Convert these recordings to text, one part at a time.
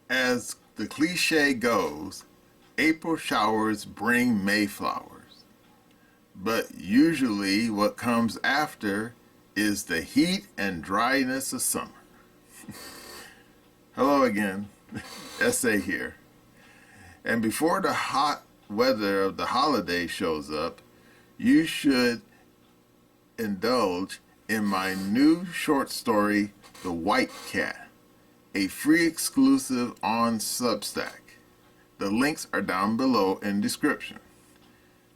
As the cliche goes, April showers bring May flowers. But usually what comes after is the heat and dryness of summer. Hello again, Essay here. And before the hot weather of the holiday shows up, you should indulge in my new short story, The White Cat, a free exclusive on Substack. The links are down below in description.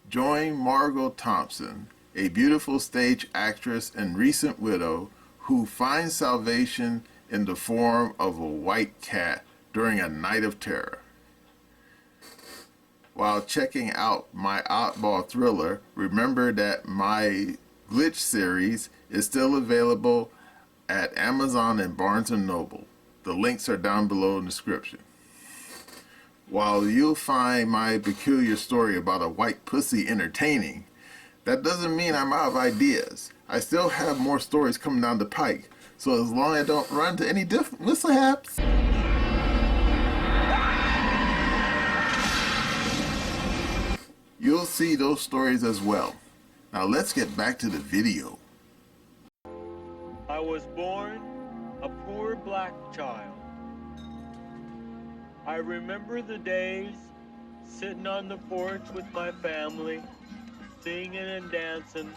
Join Margot Thompson, a beautiful stage actress and recent widow who finds salvation in the form of a white cat during a night of terror. While checking out my oddball thriller, remember that my Glitch series is still available at Amazon and Barnes & Noble. The links are down below in the description. While you'll find my peculiar story about a white pussy entertaining, that doesn't mean I'm out of ideas. I still have more stories coming down the pike, so as long as I don't run into any mishaps. You'll see those stories as well. Now let's get back to the video. I was born a poor black child. I remember the days sitting on the porch with my family, singing and dancing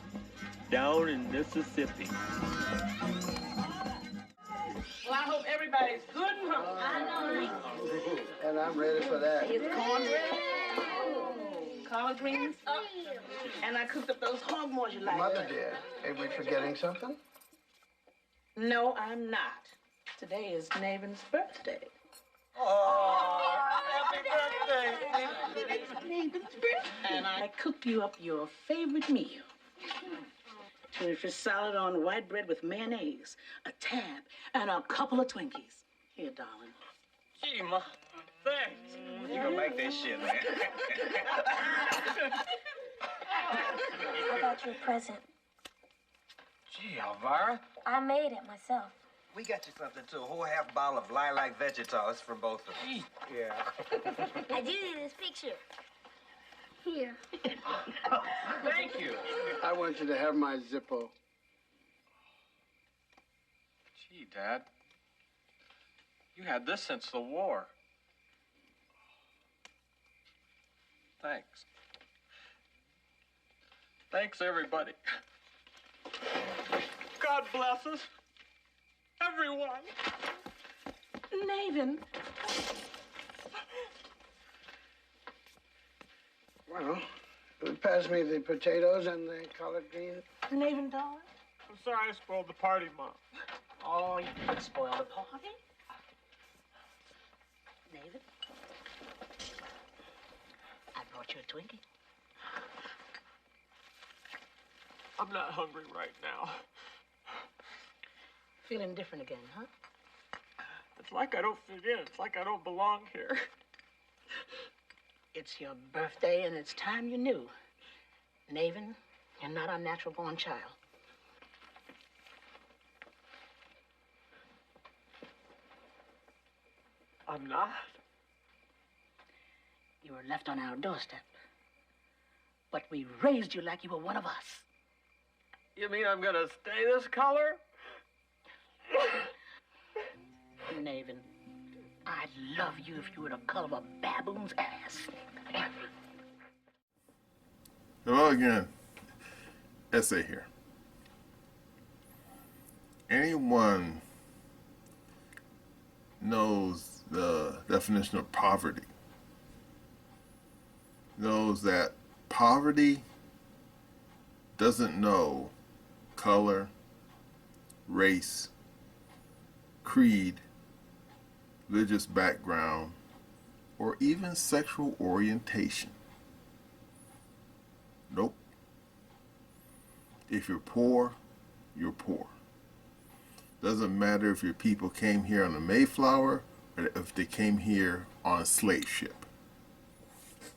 down in Mississippi. Well, I hope everybody's good and hungry. I know. And I'm ready for that. It's cornbread, collard greens, and I cooked up those hog maws you like. Mother dear, ain't we forgetting something? No, I'm not. Today is Naven's birthday. Oh, happy birthday! Naven's birthday. And I cooked you up your favorite meal. Fish salad on white bread with mayonnaise, a tab, and a couple of Twinkies. Here, darling. Gee, Ma, thanks. You gonna like that shit, man. I got you a present. Gee, Elvira. I made it myself. We got you something too. A whole half bottle of lilac vegetables from both of us. Yeah. I did it in this picture. Here. Thank you. I want you to have my Zippo. Gee, Dad. You had this since the war. Thanks. Thanks, everybody. God bless us. Everyone. Naven. Well, pass me the potatoes and the collard greens. Naven, darling. I'm sorry I spoiled the party, Mom. Oh, you could spoil the party. Naven. I brought you a Twinkie. I'm not hungry right now. Feeling different again, huh? It's like I don't fit in. It's like I don't belong here. It's your birthday, and it's time you knew. Naven, you're not a natural-born child. I'm not. You were left on our doorstep. But we raised you like you were one of us. You mean I'm gonna stay this color? Naven, I'd love you if you were the color of a baboon's ass. Hello again, Essay here. Anyone knows the definition of poverty knows that poverty doesn't know color, race, creed, religious background, or even sexual orientation. Nope. If you're poor, you're poor. Doesn't matter if your people came here on the Mayflower or if they came here on a slave ship.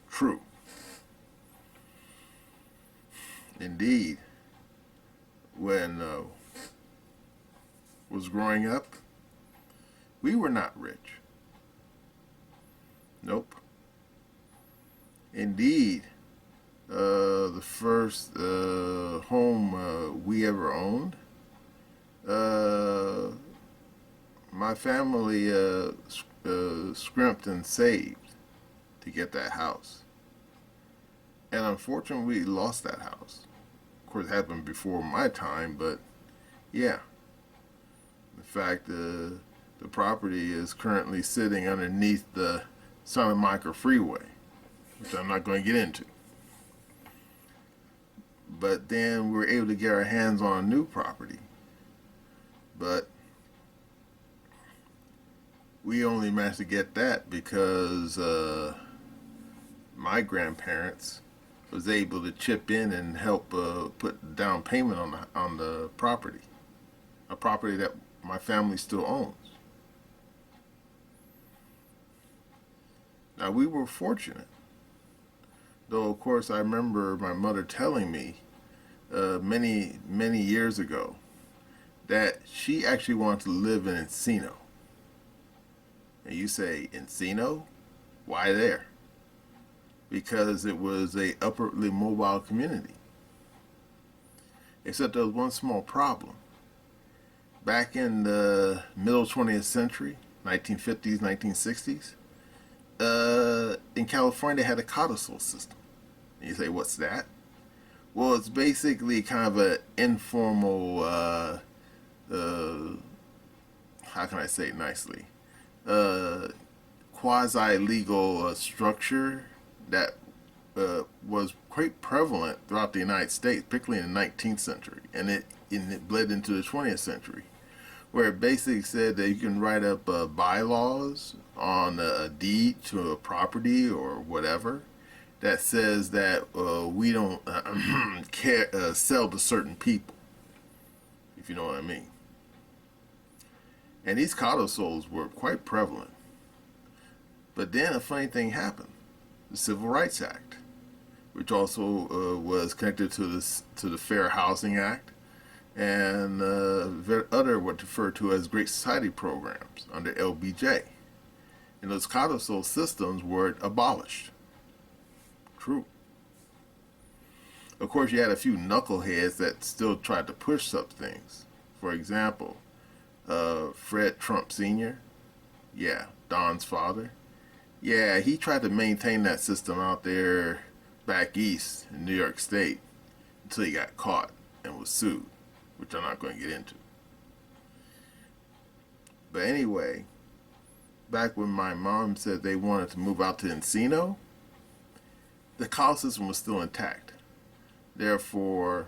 True. Indeed, when was growing up, we were not rich. Nope. Indeed, the first home we ever owned, my family scrimped and saved to get that house. And unfortunately, we lost that house. Of course, it happened before my time, but yeah. In fact, the property is currently sitting underneath the Santa Monica Freeway, which I'm not going to get into. But then we were able to get our hands on a new property. But we only managed to get that because my grandparents was able to chip in and help put down payment on the property, a property that my family still owns. Now, we were fortunate, though of course I remember my mother telling me many years ago that she actually wanted to live in Encino. And you say, Encino? Why there? Because it was a upwardly mobile community. Except there was one small problem. Back in the middle 20th century, 1950s, 1960s, in California they had a codicil system. And you say, what's that? Well, it's basically kind of an informal, how can I say it nicely, quasi-legal structure that was quite prevalent throughout the United States, particularly in the 19th century, and it bled into the 20th century, where it basically said that you can write up bylaws on a deed to a property or whatever that says that we don't sell to certain people, if you know what I mean. And these codicils were quite prevalent. But then a funny thing happened. The Civil Rights Act, which also was connected to the Fair Housing Act, and other what referred to as Great Society programs under LBJ. And those codicil systems were abolished. True. Of course, you had a few knuckleheads that still tried to push such things. For example, Fred Trump Sr., yeah, Don's father. Yeah, he tried to maintain that system out there back east in New York State until he got caught and was sued, which I'm not going to get into. But anyway, back when my mom said they wanted to move out to Encino, the call system was still intact. Therefore,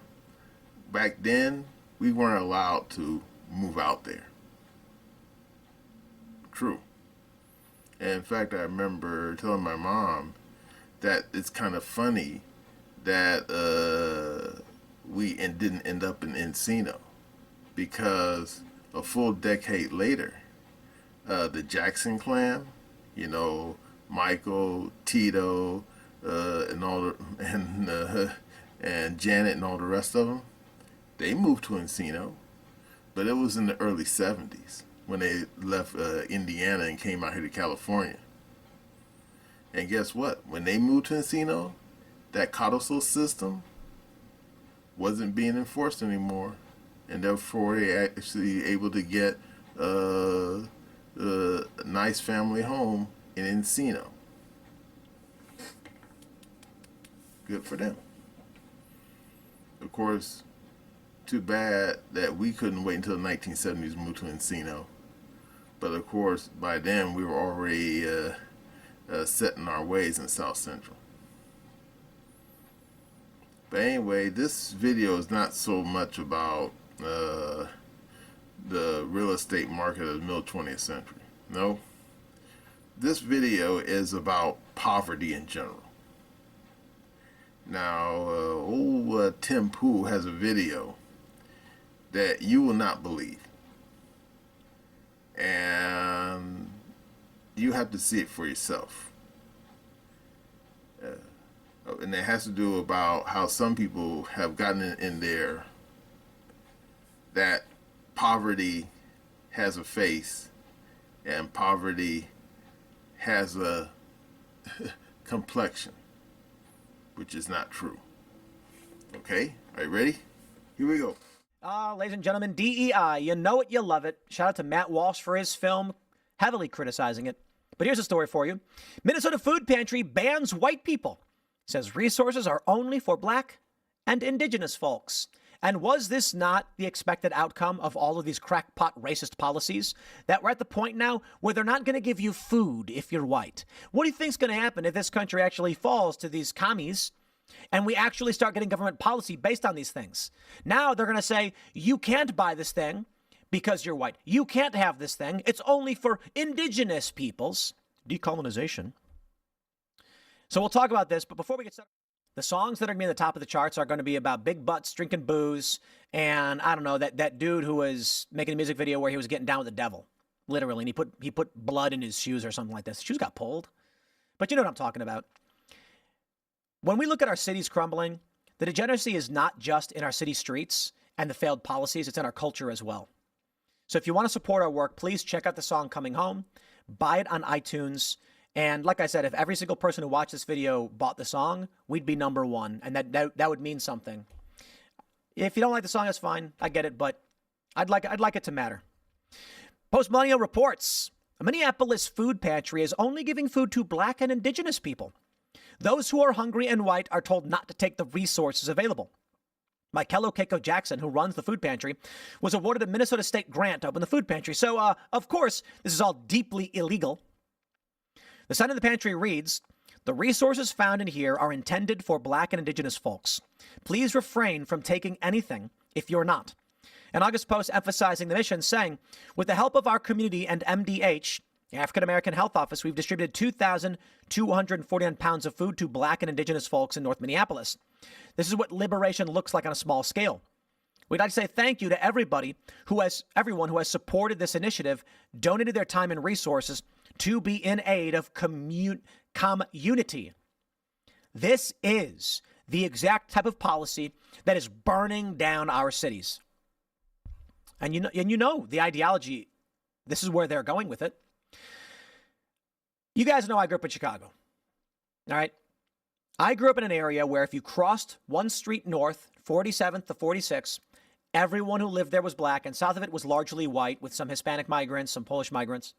back then, we weren't allowed to move out there. True. And in fact, I remember telling my mom that it's kind of funny that we didn't end up in Encino, because a full decade later, the Jackson clan, you know, Michael, Tito, and Janet and all the rest of them, they moved to Encino, but it was in the early 70s when they left Indiana and came out here to California. And guess what? When they moved to Encino, that codicil system wasn't being enforced anymore, and therefore they actually able to get a nice family home in Encino. Good for them. Of course, too bad that we couldn't wait until the 1970s to move to Encino. But of course, by then we were already set in our ways in South Central. But anyway, this video is not so much about the real estate market of the middle 20th century. No. This video is about poverty in general. Now, old Tim Pool has a video that you will not believe. And you have to see it for yourself. And it has to do about how some people have gotten in there that poverty has a face and poverty has a complexion, which is not true. Okay, are you ready? Here we go. Ladies and gentlemen, DEI, you know it, you love it. Shout out to Matt Walsh for his film, heavily criticizing it. But here's a story for you. Minnesota Food Pantry bans white people. Says resources are only for black and indigenous folks. And was this not the expected outcome of all of these crackpot racist policies? That we're at the point now where they're not going to give you food if you're white. What do you think's going to happen if this country actually falls to these commies and we actually start getting government policy based on these things? Now they're going to say, you can't buy this thing because you're white. You can't have this thing. It's only for indigenous peoples. Decolonization. So we'll talk about this. But before we get started, the songs that are going to be at the top of the charts are going to be about big butts, drinking booze, and I don't know, that dude who was making a music video where he was getting down with the devil, literally, and he put blood in his shoes or something like this. His shoes got pulled. But you know what I'm talking about. When we look at our cities crumbling, the degeneracy is not just in our city streets and the failed policies, it's in our culture as well. So if you want to support our work, please check out the song Coming Home, buy it on iTunes. And like I said, if every single person who watched this video bought the song, we'd be number one. And that would mean something. If you don't like the song, that's fine. I get it, but I'd like it to matter. Post-millennial reports. A Minneapolis food pantry is only giving food to black and indigenous people. Those who are hungry and white are told not to take the resources available. Michaelo Keiko Jackson, who runs the food pantry, was awarded a Minnesota state grant to open the food pantry. So, of course, this is all deeply illegal. The sign of the pantry reads, the resources found in here are intended for black and indigenous folks. Please refrain from taking anything if you're not. An August post emphasizing the mission saying, with the help of our community and MDH, the African American Health Office, we've distributed 2,249 pounds of food to black and indigenous folks in North Minneapolis. This is what liberation looks like on a small scale. We'd like to say thank you to everyone who has supported this initiative, donated their time and resources to be in aid of community. This is the exact type of policy that is burning down our cities. And you know the ideology, this is where they're going with it. You guys know I grew up in Chicago. All right. I grew up in an area where if you crossed one street north, 47th to 46th, everyone who lived there was black, and south of it was largely white with some Hispanic migrants, some Polish migrants.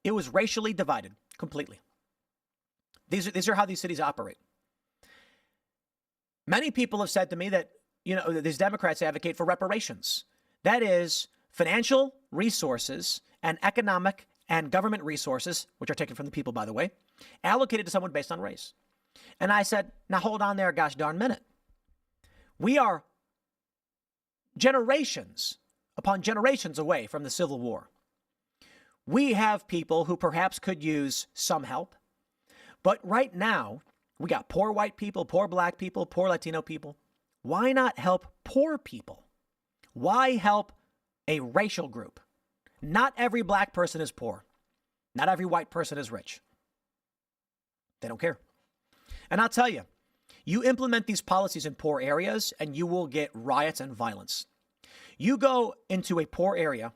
It was racially divided completely. These are how these cities operate. Many people have said to me that, these Democrats advocate for reparations. That is financial resources and economic and government resources, which are taken from the people, by the way, allocated to someone based on race. And I said, now hold on there a gosh darn minute. We are generations upon generations away from the Civil War. We have people who perhaps could use some help. But right now, we got poor white people, poor black people, poor Latino people. Why not help poor people? Why help a racial group? Not every black person is poor. Not every white person is rich. They don't care. And I'll tell you, you implement these policies in poor areas and you will get riots and violence. You go into a poor area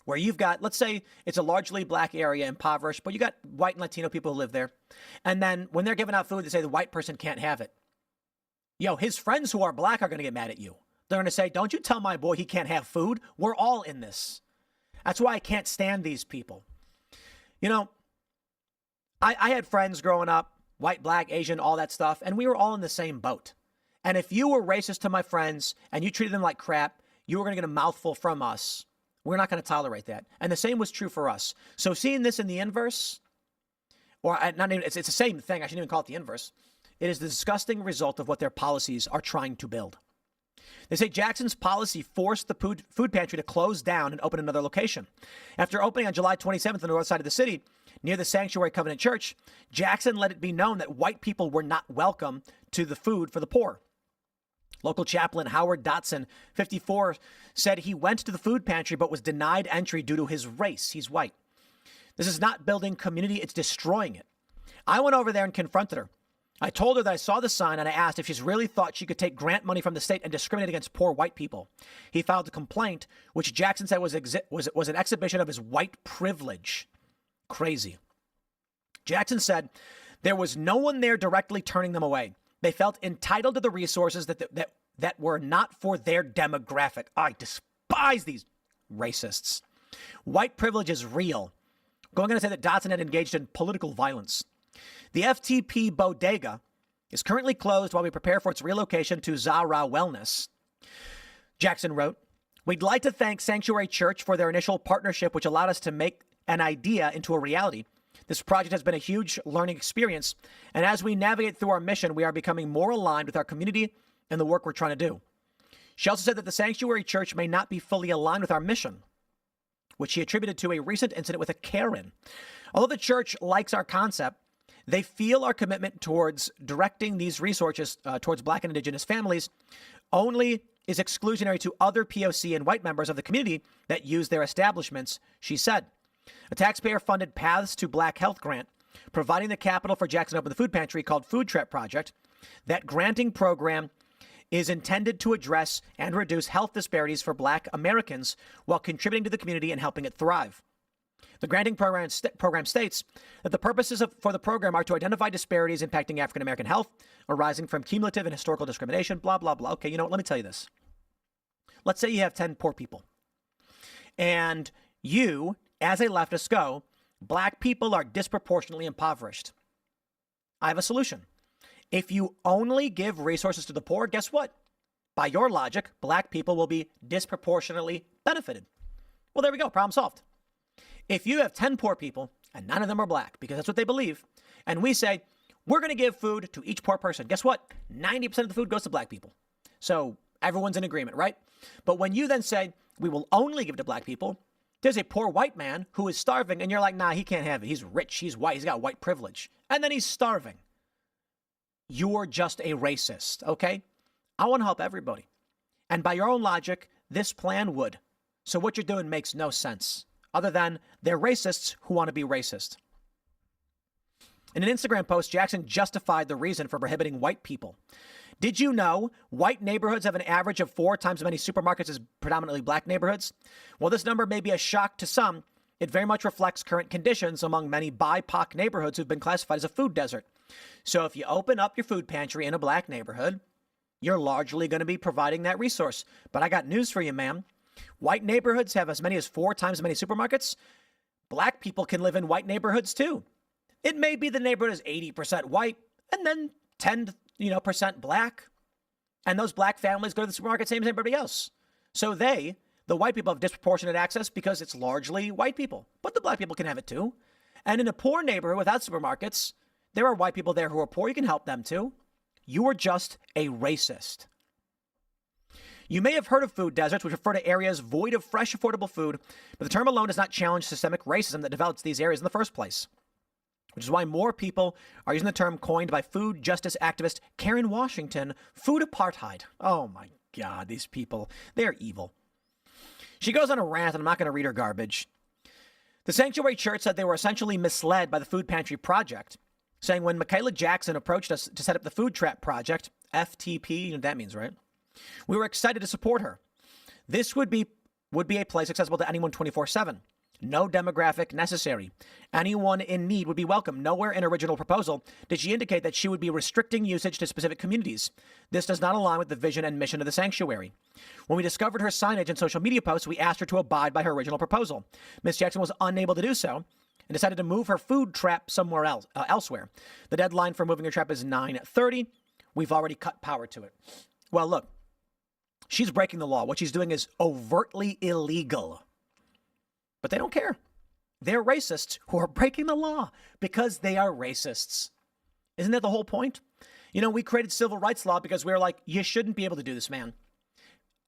where you've got, let's say it's a largely black area, impoverished, but you got white and Latino people who live there. And then when they're giving out food, they say the white person can't have it. His friends who are black are going to get mad at you. They're going to say, don't you tell my boy he can't have food. We're all in this. That's why I can't stand these people. I had friends growing up, white, black, Asian, all that stuff, and we were all in the same boat. And if you were racist to my friends and you treated them like crap, you were going to get a mouthful from us. We're not going to tolerate that. And the same was true for us. So seeing this in the inverse, or not even, it's the same thing. I shouldn't even call it the inverse. It is the disgusting result of what their policies are trying to build. They say Jackson's policy forced the food pantry to close down and open another location. After opening on July 27th on the north side of the city, near the Sanctuary Covenant Church, Jackson let it be known that white people were not welcome to the food for the poor. Local chaplain Howard Dotson, 54, said he went to the food pantry but was denied entry due to his race. He's white. This is not building community, it's destroying it. I went over there and confronted her. I told her that I saw the sign and I asked if she's really thought she could take grant money from the state and discriminate against poor white people. He filed a complaint, which Jackson said was an exhibition of his white privilege. Crazy. Jackson said there was no one there directly turning them away. They felt entitled to the resources that were not for their demographic. I despise these racists. White privilege is real. Going on to say that Dotson had engaged in political violence. The FTP bodega is currently closed while we prepare for its relocation to Zara Wellness. Jackson wrote, "We'd like to thank Sanctuary Church for their initial partnership, which allowed us to make an idea into a reality. This project has been a huge learning experience, and as we navigate through our mission, we are becoming more aligned with our community and the work we're trying to do." She also said that the Sanctuary Church may not be fully aligned with our mission, which she attributed to a recent incident with a Karen. Although the church likes our concept, they feel our commitment towards directing these resources towards Black and Indigenous families only is exclusionary to other POC and white members of the community that use their establishments, she said. A taxpayer-funded Paths to Black Health grant, providing the capital for Jackson Open the Food Pantry called Food Trap Project. That granting program is intended to address and reduce health disparities for Black Americans while contributing to the community and helping it thrive. The granting program states that the purposes for the program are to identify disparities impacting African American health arising from cumulative and historical discrimination, blah, blah, blah. Okay, you know what? Let me tell you this. Let's say you have 10 poor people. And you, as a leftist, go, Black people are disproportionately impoverished. I have a solution. If you only give resources to the poor, guess what? By your logic, Black people will be disproportionately benefited. Well, there we go. Problem solved. If you have 10 poor people and none of them are Black, because that's what they believe, and we say, we're going to give food to each poor person, guess what? 90% of the food goes to Black people. So everyone's in agreement, right? But when you then say, we will only give to Black people, there's a poor white man who is starving, and you're like, nah, he can't have it. He's rich. He's white. He's got white privilege. And then he's starving. You're just a racist, okay? I want to help everybody. And by your own logic, this plan would. So what you're doing makes no sense, other than they're racists who want to be racist. In an Instagram post, Jackson justified the reason for prohibiting white people. Did you know white neighborhoods have an average of 4 times as many supermarkets as predominantly Black neighborhoods? While this number may be a shock to some, it very much reflects current conditions among many BIPOC neighborhoods who've been classified as a food desert. So if you open up your food pantry in a Black neighborhood, you're largely going to be providing that resource. But I got news for you, ma'am. White neighborhoods have as many as 4 times as many supermarkets. Black people can live in white neighborhoods too. It may be the neighborhood is 80% white and then 10% Black. And those Black families go to the supermarket same as everybody else. So the white people have disproportionate access because it's largely white people. But the Black people can have it too. And in a poor neighborhood without supermarkets, there are white people there who are poor. You can help them too. You are just a racist. You may have heard of food deserts, which refer to areas void of fresh, affordable food, but the term alone does not challenge systemic racism that develops these areas in the first place, which is why more people are using the term coined by food justice activist Karen Washington, food apartheid. Oh my God, these people, they're evil. She goes on a rant, and I'm not going to read her garbage. The Sanctuary Church said they were essentially misled by the Food Pantry Project, saying when Michaela Jackson approached us to set up the Food Trap Project, FTP, you know what that means, right? We were excited to support her. This would be a place accessible to anyone 24/7. No demographic necessary. Anyone in need would be welcome. Nowhere in her original proposal did she indicate that she would be restricting usage to specific communities. This does not align with the vision and mission of the sanctuary. When we discovered her signage and social media posts, we asked her to abide by her original proposal. Ms. Jackson was unable to do so and decided to move her food trap somewhere else, elsewhere. The deadline for moving her trap is 9:30. We've already cut power to it. Well, look, she's breaking the law. What she's doing is overtly illegal. But they don't care. They're racists who are breaking the law because they are racists. Isn't that the whole point? You know, we created civil rights law because we were like, you shouldn't be able to do this, man.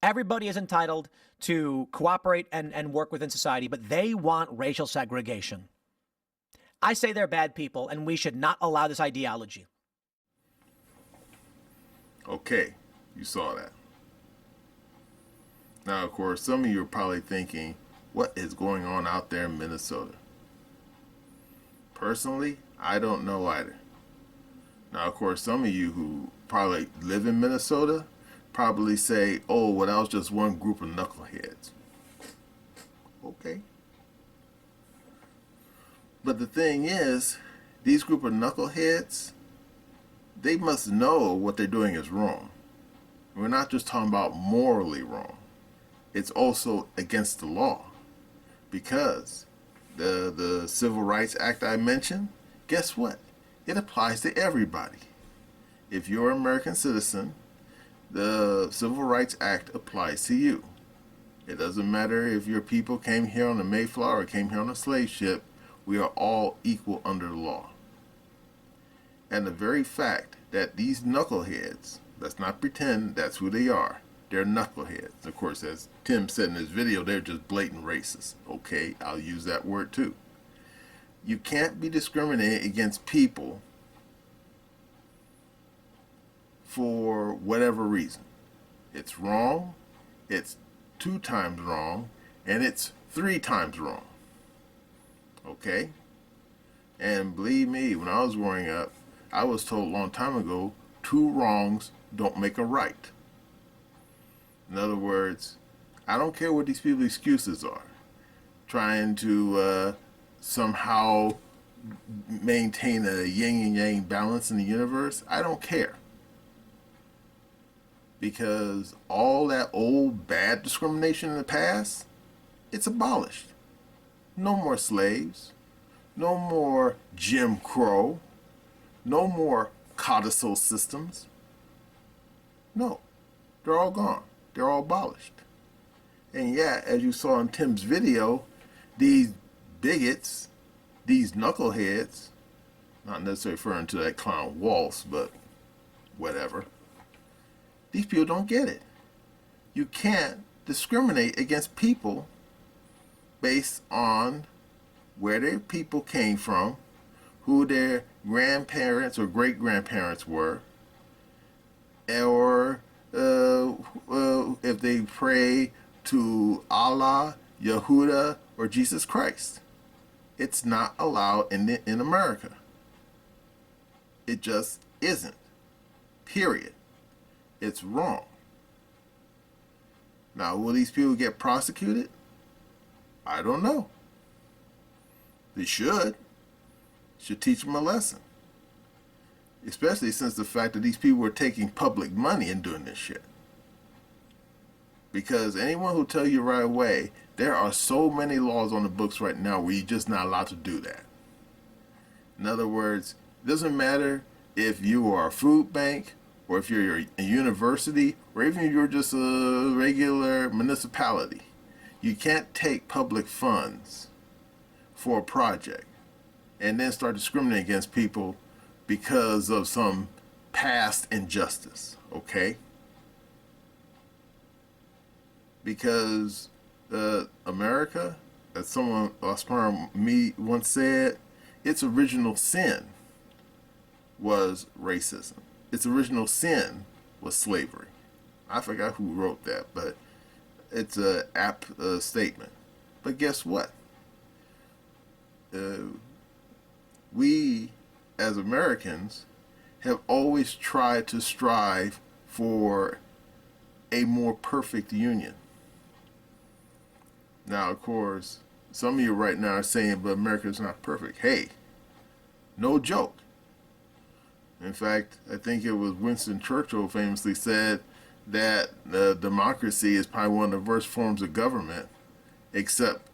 Everybody is entitled to cooperate and work within society, but they want racial segregation. I say they're bad people, and we should not allow this ideology. Okay, you saw that. Now, of course, some of you are probably thinking, what is going on out there in Minnesota? Personally, I don't know either. Now, of course, some of you who probably live in Minnesota probably say, oh, well, that was just one group of knuckleheads. Okay. But the thing is, these group of knuckleheads, they must know what they're doing is wrong. We're not just talking about morally wrong. It's also against the law. Because the Civil Rights Act I mentioned, guess what? It applies to everybody. If you're an American citizen, the Civil Rights Act applies to you. It doesn't matter if your people came here on the Mayflower or came here on a slave ship. We are all equal under the law. And the very fact that these knuckleheads, let's not pretend that's who they are. They're knuckleheads. Of course, as Tim said in his video, they're just blatant racists. Okay, I'll use that word too. You can't be discriminating against people for whatever reason. It's wrong, it's 2 times wrong, and it's 3 times wrong. Okay? And believe me, when I was growing up, I was told a long time ago, 2 wrongs don't make a right. In other words, I don't care what these people's excuses are. Trying to somehow maintain a yin and yang balance in the universe. I don't care. Because all that old bad discrimination in the past, it's abolished. No more slaves. No more Jim Crow. No more codicil systems. No, they're all gone. They're all abolished. And yeah, as you saw in Tim's video, these bigots, these knuckleheads, not necessarily referring to that clown Waltz, but whatever, these people don't get it. You can't discriminate against people based on where their people came from, who their grandparents or great-grandparents were, or if they pray to Allah, Yehuda, or Jesus Christ. It's not allowed in America. It just isn't. Period. It's wrong. Now, will these people get prosecuted? I don't know. They should. Should teach them a lesson. Especially since the fact that these people were taking public money and doing this shit. Because anyone who tell you right away, there are so many laws on the books right now where you're just not allowed to do that. In other words, it doesn't matter if you are a food bank, or if you're a university, or even if you're just a regular municipality. You can't take public funds for a project and then start discriminating against people because of some past injustice, okay? Because America, as someone, me once said, its original sin was racism. Its original sin was slavery. I forgot who wrote that, but it's an apt statement. But guess what? We, as Americans, have always tried to strive for a more perfect union. Now, of course, some of you right now are saying, but America's not perfect. Hey, no joke. In fact, I think it was Winston Churchill famously said that democracy is probably one of the worst forms of government, except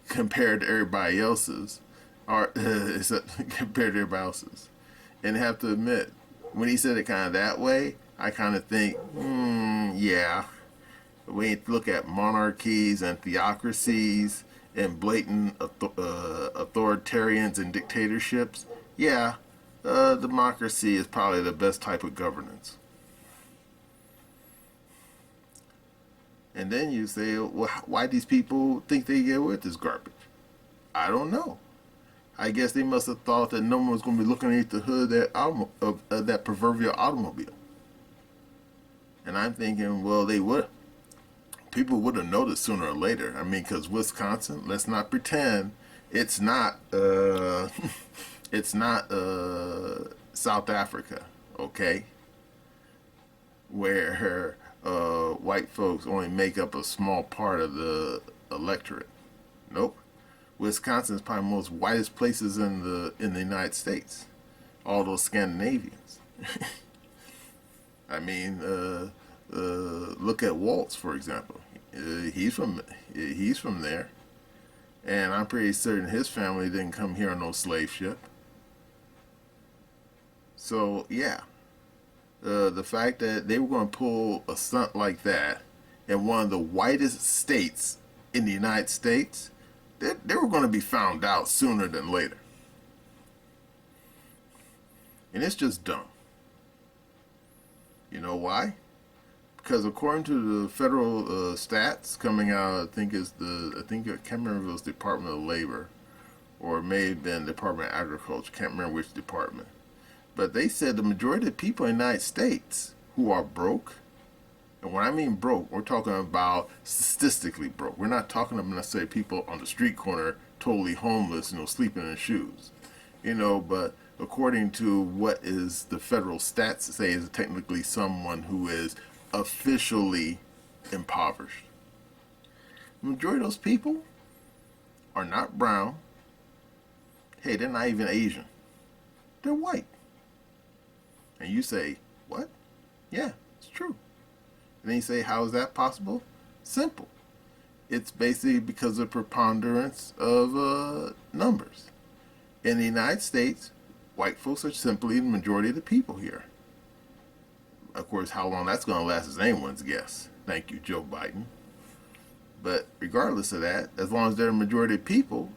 compared to everybody else's, or compared to everybody else's. And I have to admit, when he said it kind of that way, I kind of think, yeah. We look at monarchies and theocracies and blatant authoritarians and dictatorships. Yeah, democracy is probably the best type of governance. And then you say, well, why these people think they get away with this garbage? I don't know. I guess they must have thought that no one was going to be looking underneath the hood of that proverbial automobile. And I'm thinking, well, they would. People would have noticed sooner or later. I mean, because Wisconsin, let's not pretend it's not South Africa, okay? Where white folks only make up a small part of the electorate. Nope. Wisconsin is probably the most whitest places in the United States. All those Scandinavians. I mean, look at Waltz, for example. He's from there, and I'm pretty certain his family didn't come here on no slave ship. So yeah, the fact that they were going to pull a stunt like that in one of the whitest states in the United States, they were going to be found out sooner than later. And it's just dumb. You know why? Because according to the federal stats coming out, I can't remember if it was Department of Labor or it may have been Department of Agriculture. Can't remember which department. But they said the majority of people in the United States who are broke, and when I mean broke, we're talking about statistically broke. We're not talking about necessarily people on the street corner totally homeless, sleeping in shoes. But according to what is the federal stats say is technically someone who is officially impoverished. The majority of those people are not brown. Hey, they're not even Asian. They're white. And you say, what? Yeah, it's true. And then you say, how is that possible? Simple. It's basically because of preponderance of numbers. In the United States, white folks are simply the majority of the people here. Of course, how long that's going to last is anyone's guess. Thank you, Joe Biden. But regardless of that, as long as they're a majority of people,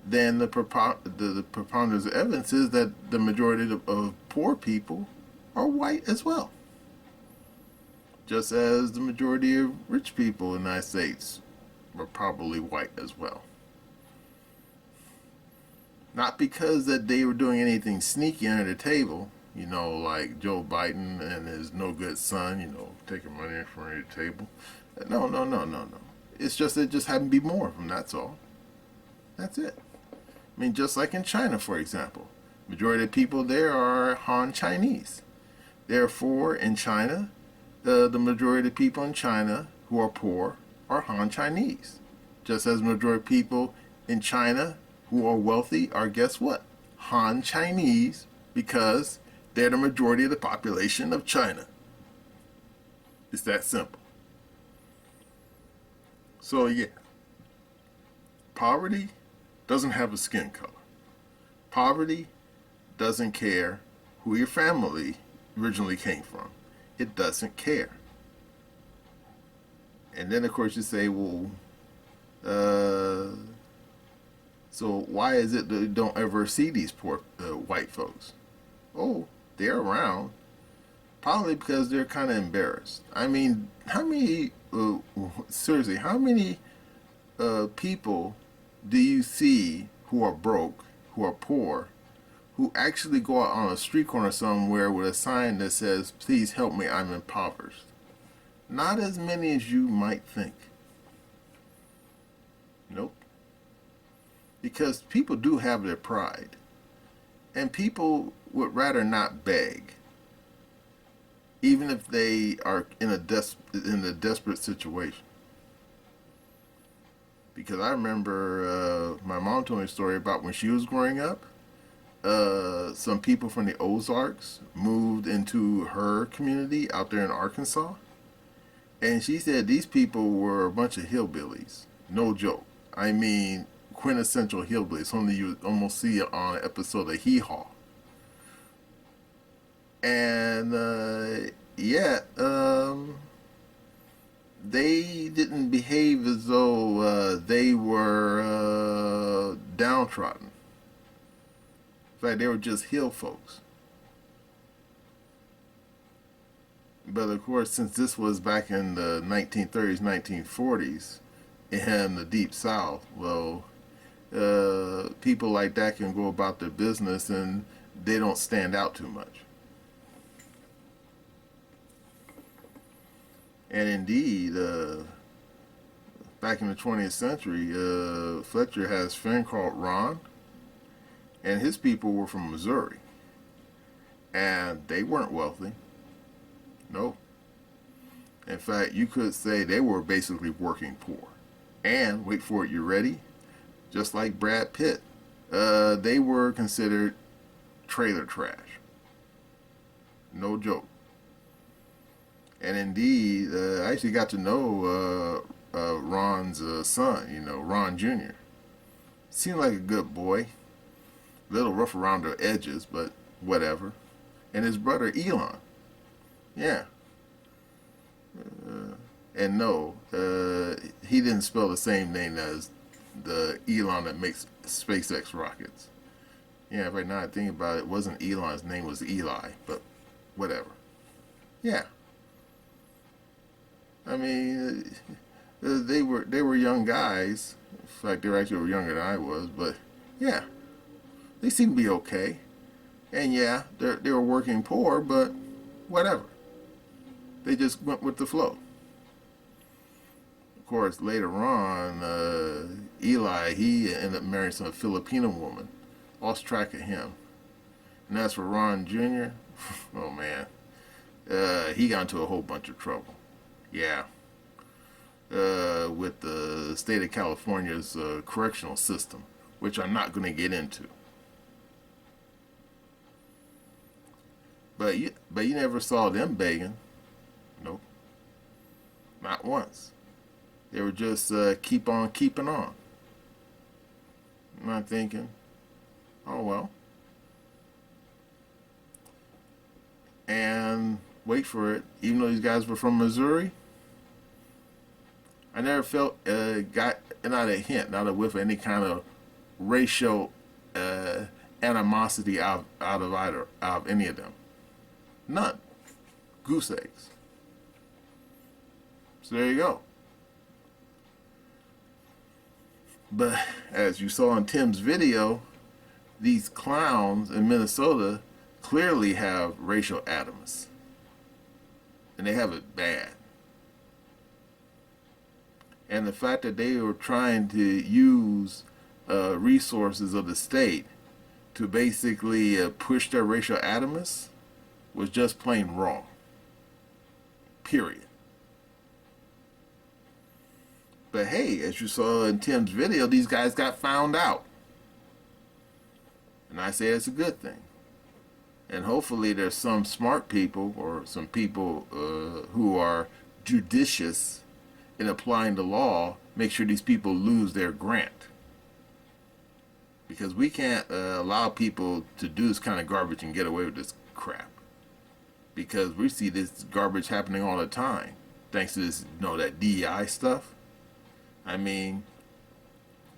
then the preponderance of evidence is that the majority of poor people are white as well. Just as the majority of rich people in the United States were probably white as well. Not because that they were doing anything sneaky under the table, like Joe Biden and his no good son, taking money from under the table. No. It's just it just happened to be more of them, that's all. That's it. I mean, just like in China, for example. Majority of people there are Han Chinese. Therefore, in China, the majority of people in China who are poor are Han Chinese. Just as the majority of people in China who are wealthy are, guess what? Han Chinese, because they're the majority of the population of China. It's that simple. So yeah, poverty doesn't have a skin color. Poverty doesn't care who your family originally came from. It doesn't care. And then of course you say, well, so why is it that you don't ever see these poor white folks? Oh, they're around. Probably because they're kind of embarrassed. I mean, how many people do you see who are broke, who are poor, who actually go out on a street corner somewhere with a sign that says, please help me, I'm impoverished? Not as many as you might think. Nope. Because people do have their pride. And people would rather not beg, even if they are in a desperate situation. Because I remember my mom told me a story about when she was growing up. Some people from the Ozarks moved into her community out there in Arkansas. And she said these people were a bunch of hillbillies. No joke. I mean, quintessential hillbillies. Something you almost see on an episode of Hee Haw. And they didn't behave as though they were downtrodden. In fact, they were just hill folks. But of course, since this was back in the 1930s, 1940s, in the Deep South, well, people like that can go about their business and they don't stand out too much. And indeed, back in the 20th century, Fletcher has a friend called Ron, and his people were from Missouri. And they weren't wealthy. Nope. In fact, you could say they were basically working poor. And, wait for it, you ready? just like Brad Pitt. They were considered trailer trash. No joke. And indeed, I actually got to know Ron's son, Ron Jr. Seemed like a good boy. A little rough around the edges, but whatever. And his brother Elon. Yeah. And no, he didn't spell the same name as the Elon that makes SpaceX rockets. Yeah, right now I think about it, wasn't Elon's name was Eli, but whatever. Yeah. I mean, they were young guys. In fact, they were younger than I was, but yeah, they seemed to be okay. And yeah, they were working poor, but whatever. They just went with the flow. Of course, later on, Eli, he ended up marrying some Filipino woman. Lost track of him. And as for Ron Jr., oh man, he got into a whole bunch of trouble. Yeah. With the state of California's correctional system, which I'm not going to get into. But you never saw them begging. Nope. Not once. They were just keep on keeping on. And I'm thinking, oh well. And wait for it, even though these guys were from Missouri, I never felt got not a hint, not a whiff of any kind of racial animosity out of any of them. None. Goose eggs. So there you go. But as you saw in Tim's video, these clowns in Minnesota clearly have racial animus. And they have it bad. And the fact that they were trying to use resources of the state to basically push their racial animus was just plain wrong. Period. But hey, as you saw in Tim's video, these guys got found out. And I say it's a good thing. And hopefully there's some smart people or some people who are judicious in applying the law, make sure these people lose their grant. Because we can't allow people to do this kind of garbage and get away with this crap. Because we see this garbage happening all the time, thanks to this, that DEI stuff. I mean,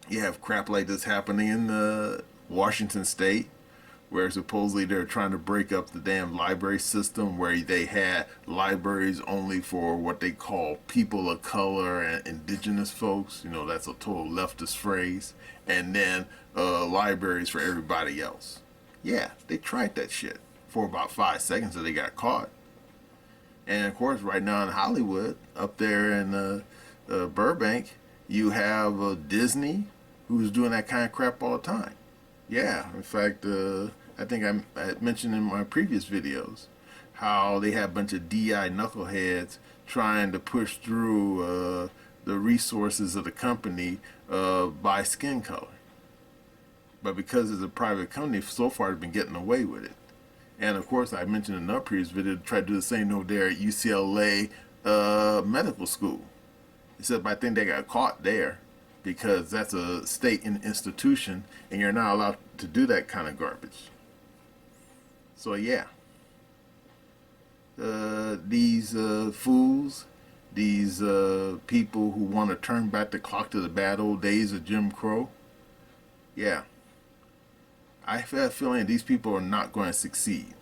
you have crap like this happening in Washington State, where supposedly they're trying to break up the damn library system, where they had libraries only for what they call people of color and indigenous folks. That's a total leftist phrase. And then libraries for everybody else. Yeah, they tried that shit for about 5 seconds until they got caught. And of course, right now in Hollywood, up there in Burbank, you have Disney, who's doing that kind of crap all the time. Yeah, in fact, I think I mentioned in my previous videos how they have a bunch of DI knuckleheads trying to push through the resources of the company by skin color. But because it's a private company, so far they've been getting away with it. And of course, I mentioned in another previous video to try to do the same over there at UCLA Medical School. Except I think they got caught there because that's a state institution and you're not allowed to do that kind of garbage. So yeah, these fools, these people who want to turn back the clock to the bad old days of Jim Crow, yeah, I have a feeling these people are not going to succeed.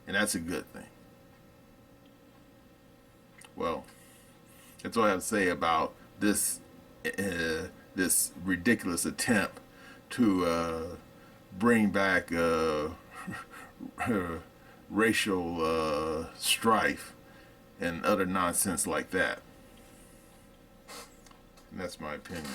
And that's a good thing. Well, that's all I have to say about this this ridiculous attempt to bring back racial strife and other nonsense like that. And that's my opinion.